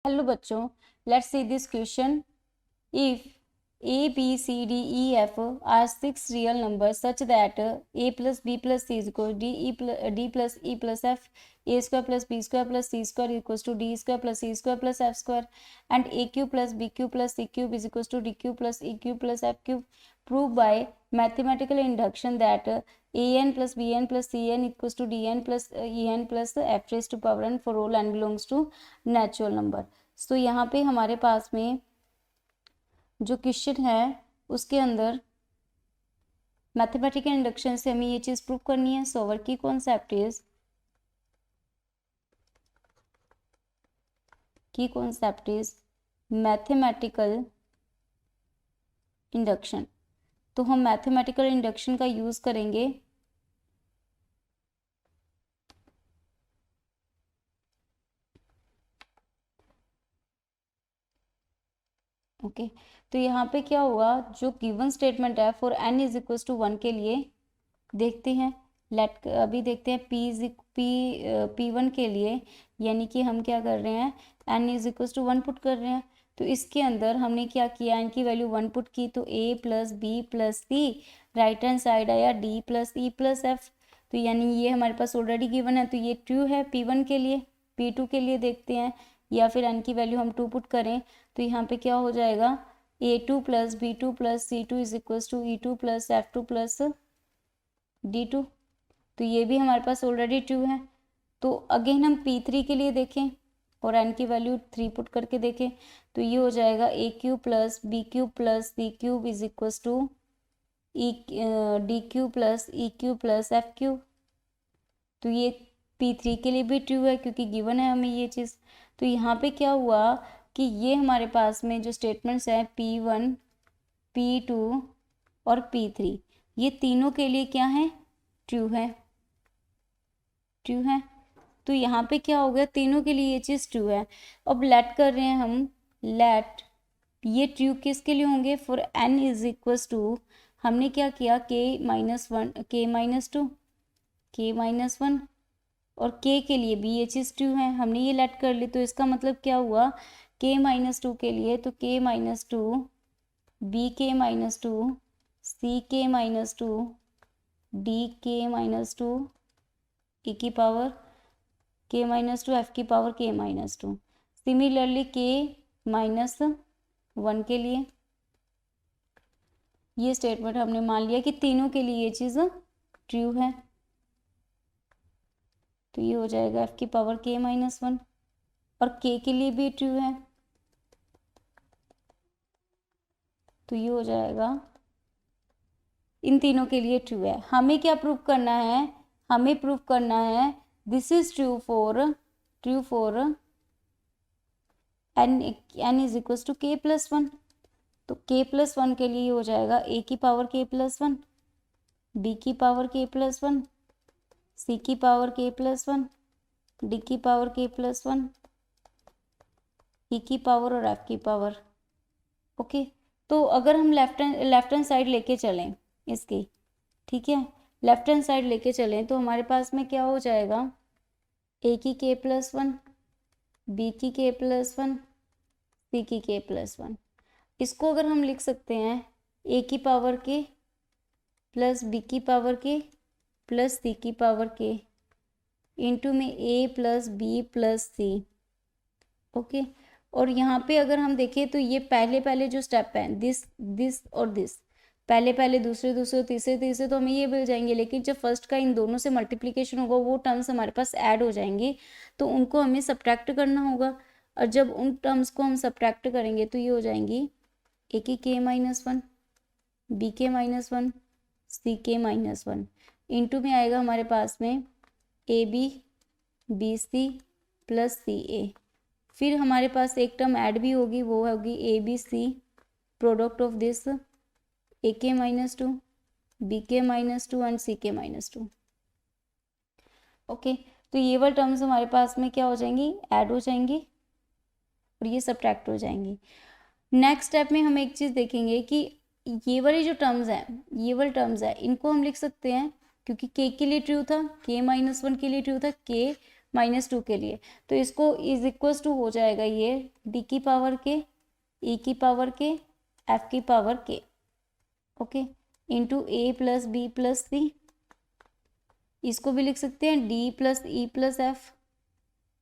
Hello बच्चों, let's see this question. If a b c d e f are 6 real numbers such that a plus b plus c is equal to d plus e plus f, a square plus b square plus c square equals to d square plus c square plus f square, and a cube plus b cube plus c cube is equals to d cube plus e cube plus f cube. Prove by mathematical induction that an plus bn plus cn equals to dn plus en plus f raised to power n for all n belongs to natural number. तो यहाँ पे हमारे पास में जो question है उसके अंदर मैथमेटिकल इंडक्शन से हमें ये चीज़ प्रूव करनी है. सो अवर की कॉन्सेप्ट इज मैथमेटिकल इंडक्शन. तो हम मैथमेटिकल इंडक्शन का यूज़ करेंगे ओके. तो यहाँ पे क्या हुआ, जो गिवन स्टेटमेंट है for n is equals to 1 के लिए देखते हैं. अभी देखते हैं P1 के लिए, यानी कि हम क्या कर रहे हैं, n is equals to 1 put कर रहे हैं. तो इसके अंदर हमने क्या किया, n की वैल्यू 1 पुट की तो a plus B plus C, right hand side आया d plus E plus F. तो यानी ये हमारे पास ऑलरेडी गिवन है, तो ये ट्रू है P1 के लिए. P2 के लिए देखते हैं, या फिर n की वैल्यू हम 2 पुट करें तो यहाँ पे क्या हो जाएगा, a2 plus b2 plus c2 is equals to e2 plus f2 plus d2. तो ये भी हमारे पास ऑलरेडी ट्रू है. तो अगेन हम P3 के लिए देखें और n की वैल्यू 3 पुट करके देखें तो ये हो जाएगा a cube plus B cube plus C cube is equals to D cube plus E cube plus F cube. तो ये P3 के लिए भी ट्रू है क्योंकि गिवन है हमें ये चीज़. तो यहाँ पे क्या हुआ कि ये हमारे पास में जो स्टेटमेंट्स हैं P1, P2 और P3, ये तीनों के लिए क्या है, ट्रू है. ट्रू है. तो यहाँ पे क्या हो गया, तीनों के लिए ये चीज़ ट्रू है. अब लेट कर रहे हैं हम, लेट ये ट्रू किसके लिए होंगे, for n is equals to, हमने क्या किया, k minus 1 k minus 2 k minus 1 और k के लिए भी ये चीज़ ट्रू है. हमने ये लेट कर ली, तो इसका मतलब क्या हुआ, k माइनस 2 के लिए तो k माइनस 2, बी के माइनस 2, सी के माइनस 2, डी के माइनस 2, ई की पावर k माइनस 2, एफ की power k minus 2. Similarly k minus 1 के लिए ये स्टेटमेंट हमने मान लिया कि तीनों के लिए ये चीज़ ट्रू है. तो ये हो जाएगा f की पावर k माइनस 1 और k के लिए भी ट्रू है. तो ये हो जाएगा इन तीनों के लिए ट्रू है. हमें क्या प्रूव करना है, हमें प्रूव करना है this is true for n is equals to k plus 1. तो k प्लस 1 के लिए हो जाएगा a की पावर k प्लस 1, b की पावर k प्लस 1, c की पावर k प्लस 1, d की पावर k प्लस 1, e की पावर और f की पावर. ओके. तो अगर हम लेफ्ट हैंड साइड लेके चलें इसकी, ठीक है, लेफ्ट हैंड साइड लेके चलें तो हमारे पास में क्या हो जाएगा, a की k प्लस 1, b की k प्लस 1, c की k प्लस 1. इसको अगर हम लिख सकते हैं a की पावर k प्लस b की पावर k प्लस c की पावर k इंटू में a plus b plus c. Okay. और यहाँ पे अगर हम देखें तो ये पहले जो स्टेप है, दिस और दिस, पहले दूसरे तीसरे तो हमें ये मिल जाएंगे. लेकिन जब फर्स्ट का इन दोनों से मल्टीप्लिकेशन होगा वो टर्म्स हमारे पास ऐड हो जाएंगे, तो उनको हमें सब्ट्रैक्ट करना होगा. और जब उन टर्म्स को हम सब्ट्रैक्ट करेंगे तो ये हो जाएंगी a की k माइनस 1, b के माइनस 1, c के माइनस 1 इंटू में आएगा हमारे पास में ए बी सी प्लस सी ए. फिर हमारे पास एक टर्म ऐड भी होगी, वो होगी A B C product of this A के माइनस 2, बी के माइनस 2 एंड सी के माइनस 2. ओके. तो ये वाले टर्म्स हमारे पास में क्या हो जाएंगी, ऐड हो जाएंगी और ये सब्ट्रैक्ट हो जाएंगी. नेक्स्ट स्टेप में हम एक चीज़ देखेंगे कि ये वाले जो टर्म्स हैं, ये वाले टर्म्स हैं, इनको हम लिख सकते हैं क्योंकि k के लिए ट्रू था, k माइनस 1 के लिए ट्रू था, k -2 के लिए, तो इसको इज इक्वल्स टू हो जाएगा ये डी की पावर के, ई की पावर के, एफ की पावर के, ओके, इंटू ए प्लस बी प्लस सी। इसको भी लिख सकते हैं D plus E plus F,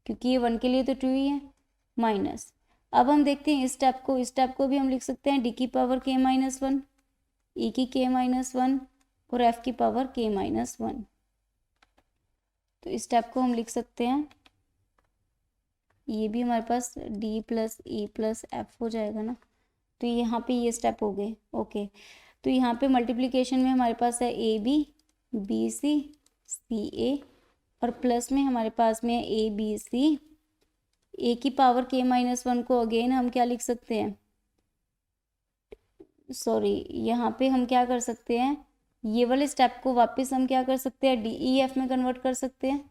क्योंकि ये 1 के लिए तो 2 ही है, माइनस। अब हम देखते हैं इस स्टेप को भी हम लिख सकते हैं डी की पावर के -1, ई की के -1 और एफ की पावर के -1। तो इस स्टेप को हम लिख सकते हैं, ये भी हमारे पास D plus E plus F हो जाएगा ना। तो यहाँ पे ये स्टेप हो गए, ओके। तो यहाँ पे मल्टीप्लिकेशन में हमारे पास है ए बी, बी सी, सी ए, और प्लस में हमारे पास में है ए बी सी। ए की पावर के -1 को अगेन हम क्या लिख सकते हैं, सॉरी यहाँ पे हम क्या कर सकते हैं, ये वाले स्टेप को वापस हम क्या कर सकते हैं, डी ई एफ में कन्वर्ट कर सकते हैं।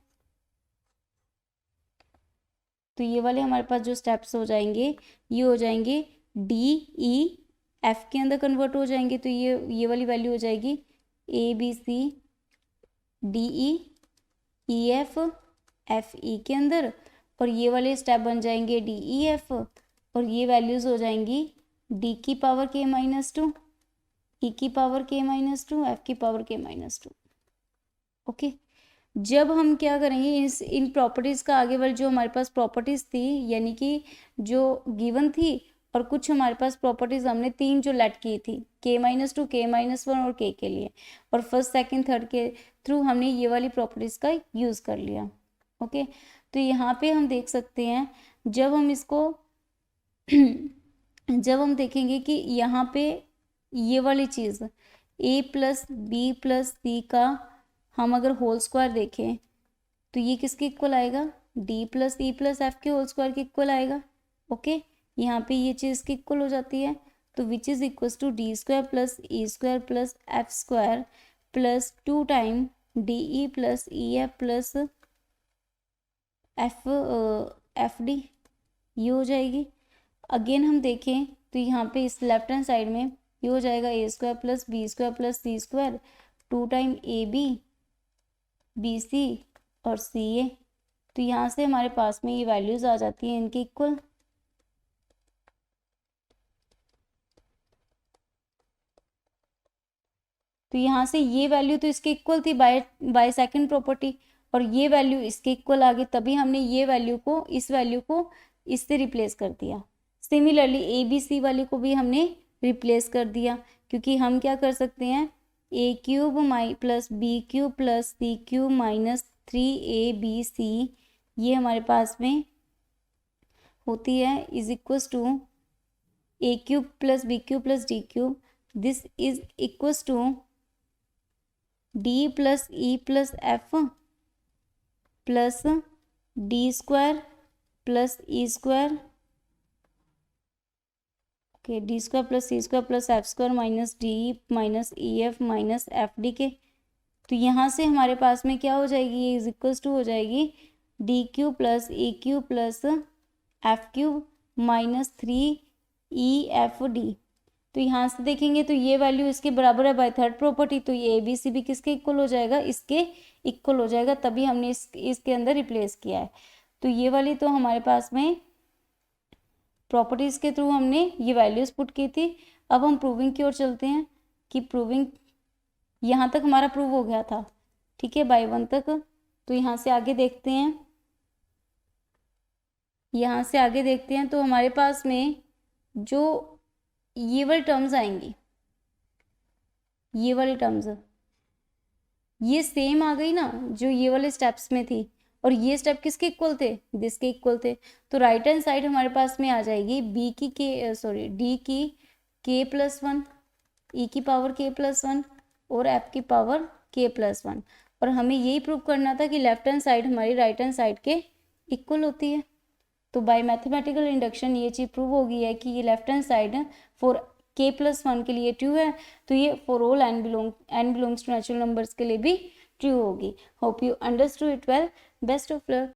तो ये वाले हमारे पास जो स्टेप्स हो जाएंगे, ये हो जाएंगे डी ई एफ के अंदर कन्वर्ट हो जाएंगे। तो ये वाली वैल्यू हो जाएगी A B C D E F F E के अंदर, और ये वाले स्टेप बन जाएंगे डी ई एफ, और ये वैल्यूज़ हो जाएंगी डी की पावर के -2, ई की पावर के -2, एफ की पावर के -2, ओके। जब हम क्या करेंगे, इन प्रॉपर्टीज़ का आगे वाली जो हमारे पास प्रॉपर्टीज़ थी, यानी कि जो गिवन थी, और कुछ हमारे पास प्रॉपर्टीज़ हमने 3 जो लेट की थी, के -2, के -1 और के लिए, और फर्स्ट सेकंड थर्ड के थ्रू हमने ये वाली प्रॉपर्टीज़ का यूज़ कर लिया, ओके। तो यहाँ पे हम देख सकते हैं, जब हम इसको जब हम देखेंगे कि यहाँ पे ये वाली चीज़ a प्लस बी प्लस सी का हम अगर होल स्क्वायर देखें, तो ये किसके इक्वल आएगा, d plus E plus F के होल स्क्वायर के इक्वल आएगा, ओके। यहाँ पे ये चीज़ की इक्वल हो जाती है, तो which is equals to D square plus E square plus F square plus 2 time D E plus E F plus F D, ये हो जाएगी। अगेन हम देखें तो यहाँ पे इस लेफ्ट हैंड साइड में ये हो जाएगा A square plus B square plus C square 2 time A B, B C और सी ए। तो यहाँ से हमारे पास में ये वैल्यूज़ आ जाती हैं इनकी इक्वल। तो यहाँ से ये वैल्यू तो इसके इक्वल थी बाय सेकंड प्रॉपर्टी, और ये वैल्यू इसके इक्वल आ गई, तभी हमने ये वैल्यू को इस वैल्यू को इससे रिप्लेस कर दिया। सिमिलरली ए बी सी वाले को भी हमने रिप्लेस कर दिया, क्योंकि हम क्या कर सकते हैं, A cube plus B cube plus C cube minus 3ab ये हमारे पास में होती है is equals to A cube plus B cube plus D cube, this is equals to D plus E plus F plus D square plus E square, okay, D square plus C square plus F square minus D minus E F minus F D के। तो यहाँ से हमारे पास में क्या हो जाएगी, ये इज इक्वल्स टू हो जाएगी D cube plus E cube plus F cube minus 3EFD। तो यहाँ से देखेंगे तो ये वैल्यू इसके बराबर है बाय थर्ड प्रॉपर्टी, तो ये ABC भी किसके इक्वल हो जाएगा, इसके इक्वल हो जाएगा, तभी हमने इसके अंदर रिप्लेस किया है। तो ये वाली तो हमारे पास में प्रॉपर्टीज़ के थ्रू हमने ये वैल्यूज़ पुट की थी। अब हम प्रूविंग की ओर चलते हैं कि प्रूविंग यहाँ तक हमारा प्रूव हो गया था, ठीक है, बाय 1 तक। तो यहाँ से आगे देखते हैं, यहाँ से आगे देखते हैं तो हमारे पास में जो ये वाली टर्म्स आएंगी, ये वाली टर्म्स ये सेम आ गई ना जो ये वाले स्टेप्स में थी, और ये स्टेप किसके इक्वल थे, दिस के इक्वल थे। तो राइट हैंड साइड हमारे पास में आ जाएगी डी की k+1, ई की पावर k+1 और एफ की पावर k+1, और हमें यही प्रूव करना था कि लेफ्ट हैंड साइड हमारी राइट हैंड साइड के इक्वल होती है। तो बाय मैथमेटिकल इंडक्शन ये चीज़ प्रूव हो गई है कि ये left hand side for k+1 के लिए ट्रू है, तो ये for all n belongs to natural numbers के लिए भी ट्रू होगी। Hope you understood it well. Best of luck.